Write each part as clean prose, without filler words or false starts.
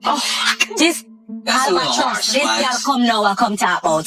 Oh, this. That's a little harsh, This girl Spice. come now and come talk about,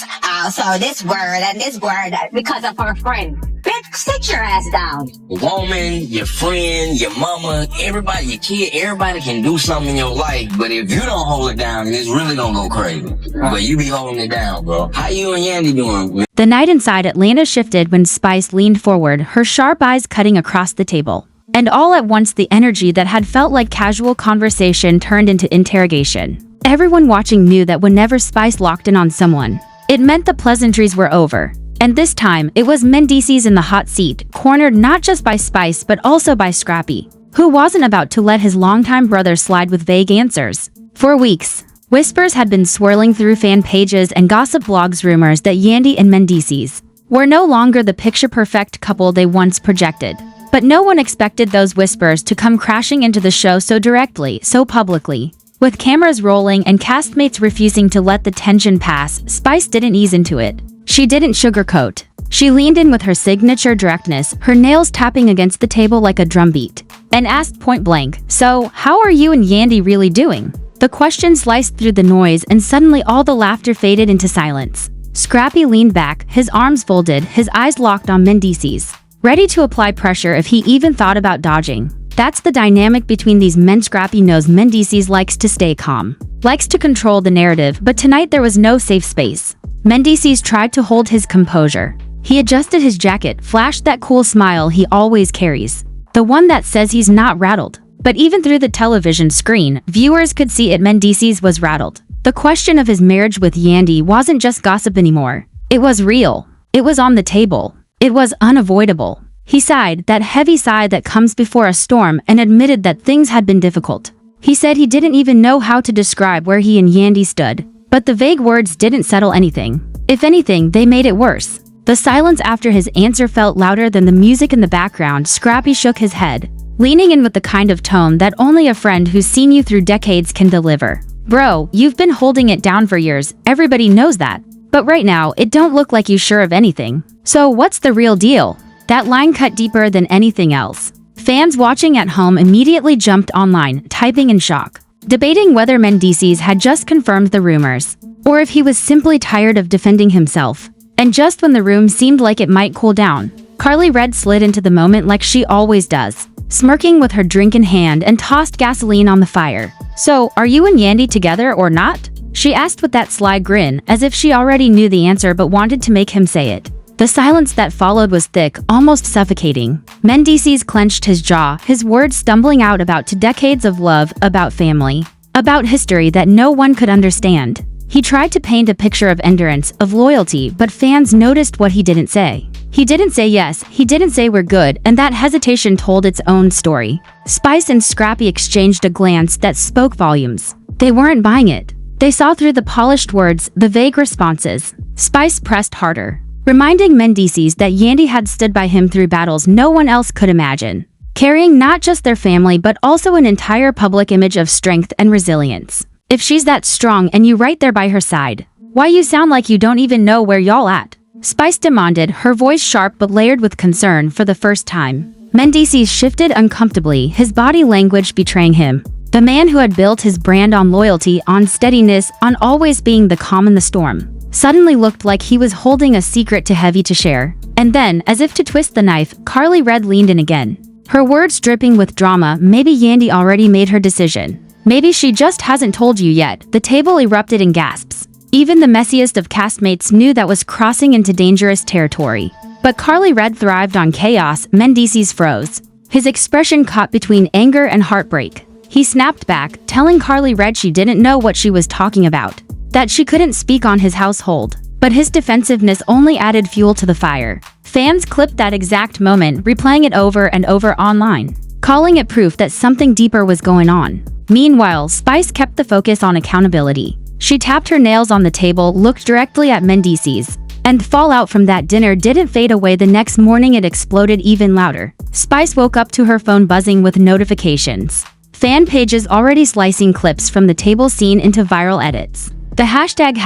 so this word and this word because of her friend. Bitch, sit your ass down. Woman, your friend, your mama, everybody, your kid, everybody can do something in your life, but if you don't hold it down, it's really gonna go crazy. But you be holding it down, bro. How you and Yandy doing? The night inside Atlanta shifted when Spice leaned forward, her sharp eyes cutting across the table. And all at once the energy that had felt like casual conversation turned into interrogation. Everyone watching knew that whenever Spice locked in on someone, it meant the pleasantries were over. And this time, it was Mendeecees in the hot seat, cornered not just by Spice but also by Scrappy, who wasn't about to let his longtime brother slide with vague answers. For weeks, whispers had been swirling through fan pages and gossip blogs, rumors that Yandy and Mendeecees were no longer the picture-perfect couple they once projected. But no one expected those whispers to come crashing into the show so directly, so publicly. With cameras rolling and castmates refusing to let the tension pass, Spice didn't ease into it. She didn't sugarcoat. She leaned in with her signature directness, her nails tapping against the table like a drumbeat, and asked point blank, "So, how are you and Yandy really doing?" The question sliced through the noise and suddenly all the laughter faded into silence. Scrappy leaned back, his arms folded, his eyes locked on Mendeecees, ready to apply pressure if he even thought about dodging. That's the dynamic between these men. Scrappy knows Mendeecees likes to stay calm, likes to control the narrative, but tonight there was no safe space. Mendeecees tried to hold his composure. He adjusted his jacket, flashed that cool smile he always carries, the one that says he's not rattled. But even through the television screen, viewers could see it. Mendeecees was rattled. The question of his marriage with Yandy wasn't just gossip anymore. It was real. It was on the table. It was unavoidable. He sighed, that heavy sigh that comes before a storm, and admitted that things had been difficult. He said he didn't even know how to describe where he and Yandy stood. But the vague words didn't settle anything. If anything, they made it worse. The silence after his answer felt louder than the music in the background. Scrappy shook his head, leaning in with the kind of tone that only a friend who's seen you through decades can deliver. "Bro, you've been holding it down for years, everybody knows that. But right now, it don't look like you sure of anything. So what's the real deal?" That line cut deeper than anything else. Fans watching at home immediately jumped online, typing in shock, debating whether Mendeecees had just confirmed the rumors, or if he was simply tired of defending himself. And just when the room seemed like it might cool down, Carly Red slid into the moment like she always does, smirking with her drink in hand, and tossed gasoline on the fire. "So, are you and Yandy together or not?" she asked with that sly grin, as if she already knew the answer but wanted to make him say it. The silence that followed was thick, almost suffocating. Mendeecees clenched his jaw, his words stumbling out about decades of love, about family, about history that no one could understand. He tried to paint a picture of endurance, of loyalty, but fans noticed what he didn't say. He didn't say yes, he didn't say we're good, and that hesitation told its own story. Spice and Scrappy exchanged a glance that spoke volumes. They weren't buying it. They saw through the polished words, the vague responses. Spice pressed harder, reminding Mendeecees that Yandy had stood by him through battles no one else could imagine, carrying not just their family but also an entire public image of strength and resilience. "If she's that strong and you right there by her side, why you sound like you don't even know where y'all at?" Spice demanded, her voice sharp but layered with concern for the first time. Mendeecees shifted uncomfortably, his body language betraying him. The man who had built his brand on loyalty, on steadiness, on always being the calm in the storm, suddenly looked like he was holding a secret too heavy to share. And then, as if to twist the knife, Carly Red leaned in again, her words dripping with drama. "Maybe Yandy already made her decision. Maybe she just hasn't told you yet." The table erupted in gasps. Even the messiest of castmates knew that was crossing into dangerous territory. But Carly Red thrived on chaos. Mendeecees froze, his expression caught between anger and heartbreak. He snapped back, telling Carly Red she didn't know what she was talking about, that she couldn't speak on his household. But his defensiveness only added fuel to the fire. Fans clipped that exact moment, replaying it over and over online, calling it proof that something deeper was going on. Meanwhile, Spice kept the focus on accountability. She tapped her nails on the table, looked directly at Mendeecees, and fallout from that dinner didn't fade away. The next morning it exploded even louder. Spice woke up to her phone buzzing with notifications. Fan pages already slicing clips from the table scene into viral edits. The hashtag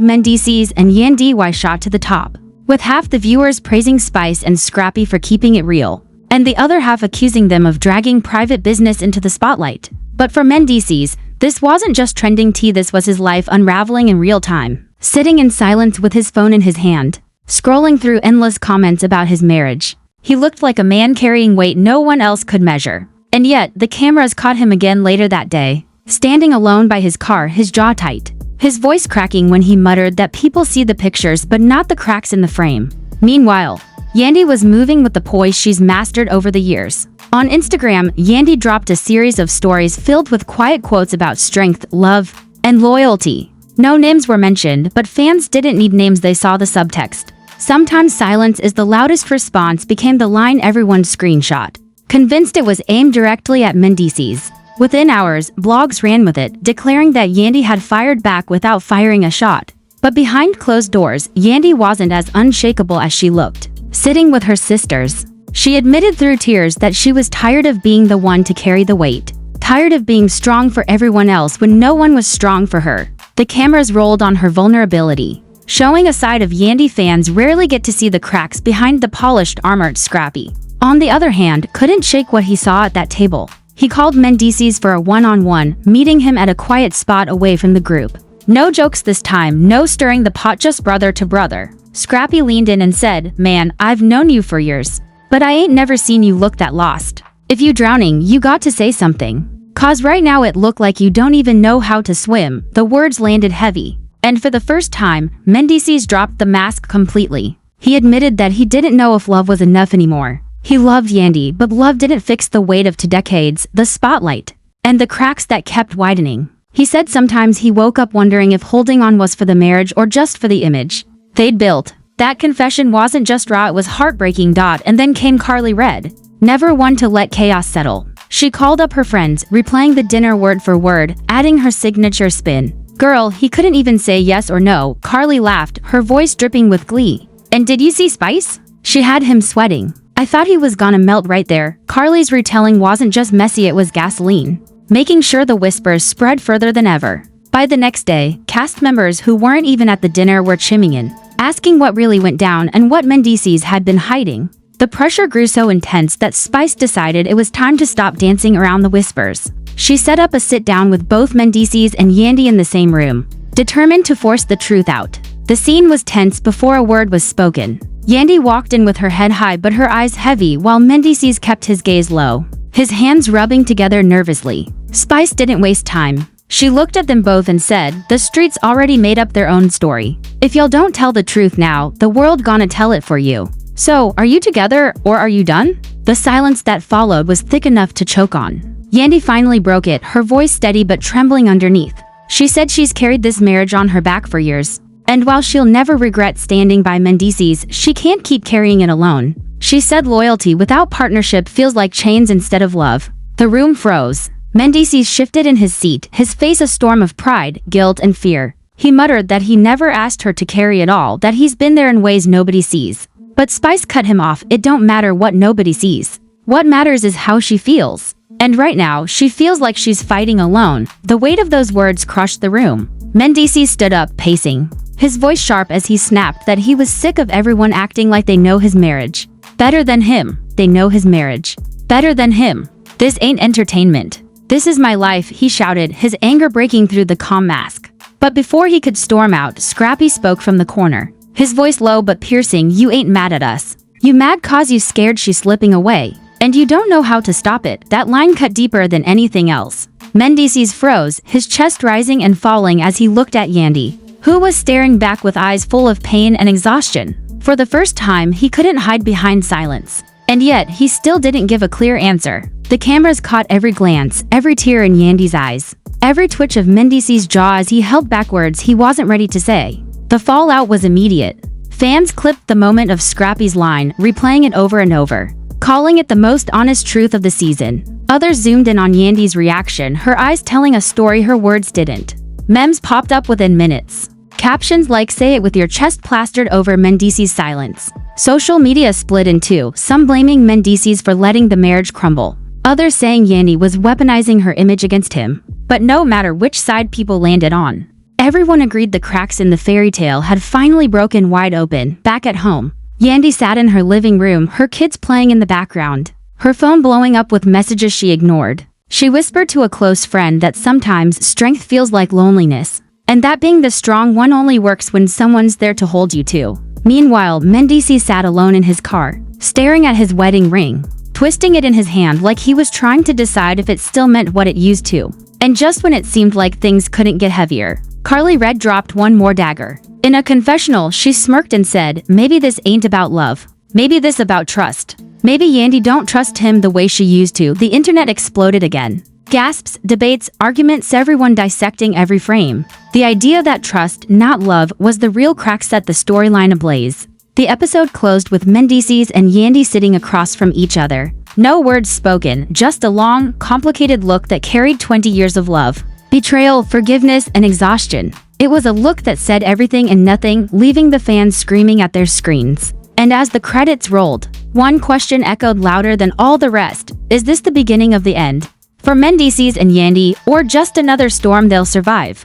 Mendeecees and Yandy shot to the top, with half the viewers praising Spice and Scrappy for keeping it real, and the other half accusing them of dragging private business into the spotlight. But for Mendeecees, this wasn't just trending tea, this was his life unraveling in real time. Sitting in silence with his phone in his hand, scrolling through endless comments about his marriage. He looked like a man carrying weight no one else could measure. And yet, the cameras caught him again later that day, standing alone by his car, his jaw tight, his voice cracking when he muttered that people see the pictures but not the cracks in the frame. Meanwhile, Yandy was moving with the poise she's mastered over the years. On Instagram, Yandy dropped a series of stories filled with quiet quotes about strength, love, and loyalty. No names were mentioned, but fans didn't need names, they saw the subtext. Sometimes silence is the loudest response became the line everyone screenshot. Convinced it was aimed directly at Mendeecees. Within hours, blogs ran with it, declaring that Yandy had fired back without firing a shot. But behind closed doors, Yandy wasn't as unshakable as she looked. Sitting with her sisters, she admitted through tears that she was tired of being the one to carry the weight. Tired of being strong for everyone else when no one was strong for her. The cameras rolled on her vulnerability, showing a side of Yandy fans rarely get to see, the cracks behind the polished, armored Scrappy. On the other hand, couldn't shake what he saw at that table. He called Mendeecees for a one-on-one, meeting him at a quiet spot away from the group. No jokes this time, no stirring the pot, just brother to brother. Scrappy leaned in and said, "Man, I've known you for years, but I ain't never seen you look that lost. If you drowning, you got to say something. 'Cause right now it look like you don't even know how to swim." The words landed heavy. And for the first time, Mendeecees dropped the mask completely. He admitted that he didn't know if love was enough anymore. He loved Yandy, but love didn't fix the weight of 2 decades, the spotlight, and the cracks that kept widening. He said sometimes he woke up wondering if holding on was for the marriage or just for the image they'd built. That confession wasn't just raw, it was heartbreaking. And then came Carly Red, never one to let chaos settle. She called up her friends, replaying the dinner word for word, adding her signature spin. "Girl, he couldn't even say yes or no." Carly laughed, her voice dripping with glee. "And did you see Spice? She had him sweating. I thought he was gonna melt right there." Carly's retelling wasn't just messy, it was gasoline, making sure the whispers spread further than ever. By the next day, cast members who weren't even at the dinner were chiming in, asking what really went down and what Mendeecees had been hiding. The pressure grew so intense that Spice decided it was time to stop dancing around the whispers. She set up a sit-down with both Mendeecees and Yandy in the same room, determined to force the truth out. The scene was tense before a word was spoken. Yandy walked in with her head high but her eyes heavy, while Mendeecees kept his gaze low, his hands rubbing together nervously. Spice didn't waste time. She looked at them both and said, "The streets already made up their own story. If y'all don't tell the truth now, the world gonna tell it for you. So, are you together or are you done?" The silence that followed was thick enough to choke on. Yandy finally broke it, her voice steady but trembling underneath. She said she's carried this marriage on her back for years, and while she'll never regret standing by Mendeecees, she can't keep carrying it alone. She said loyalty without partnership feels like chains instead of love. The room froze. Mendeecees shifted in his seat, his face a storm of pride, guilt, and fear. He muttered that he never asked her to carry it all, that he's been there in ways nobody sees. But Spice cut him off. "It don't matter what nobody sees. What matters is how she feels. And right now, she feels like she's fighting alone." The weight of those words crushed the room. Mendeecees stood up, pacing, his voice sharp as he snapped that he was sick of everyone acting like they know his marriage better than him. They know his marriage better than him. "This ain't entertainment. This is my life," he shouted, his anger breaking through the calm mask. But before he could storm out, Scrappy spoke from the corner, his voice low but piercing. "You ain't mad at us. You mad 'cause you scared she's slipping away. And you don't know how to stop it." That line cut deeper than anything else. Mendeecees froze, his chest rising and falling as he looked at Yandy, who was staring back with eyes full of pain and exhaustion. For the first time, he couldn't hide behind silence. And yet, he still didn't give a clear answer. The cameras caught every glance, every tear in Yandy's eyes, every twitch of Mendeecees' jaw as he held back words he wasn't ready to say. The fallout was immediate. Fans clipped the moment of Scrappy's line, replaying it over and over, calling it the most honest truth of the season. Others zoomed in on Yandy's reaction, her eyes telling a story her words didn't. Memes popped up within minutes. Captions like "Say it with your chest" plastered over Mendeecees' silence. Social media split in two, some blaming Mendeecees for letting the marriage crumble, others saying Yandy was weaponizing her image against him. But no matter which side people landed on, everyone agreed the cracks in the fairy tale had finally broken wide open. Back at home, Yandy sat in her living room, her kids playing in the background, her phone blowing up with messages she ignored. She whispered to a close friend that sometimes strength feels like loneliness, and that being the strong one only works when someone's there to hold you too. Meanwhile, Mendeecees sat alone in his car, staring at his wedding ring, twisting it in his hand like he was trying to decide if it still meant what it used to. And just when it seemed like things couldn't get heavier, Carly Red dropped one more dagger. In a confessional, she smirked and said, "Maybe this ain't about love. Maybe this about trust. Maybe Yandy don't trust him the way she used to." The internet exploded again. Gasps, debates, arguments, everyone dissecting every frame. The idea that trust, not love, was the real crack set the storyline ablaze. The episode closed with Mendeecees and Yandy sitting across from each other. No words spoken, just a long, complicated look that carried 20 years of love, betrayal, forgiveness, and exhaustion. It was a look that said everything and nothing, leaving the fans screaming at their screens. And as the credits rolled, one question echoed louder than all the rest: is this the beginning of the end for Mendeecees and Yandy, or just another storm they'll survive?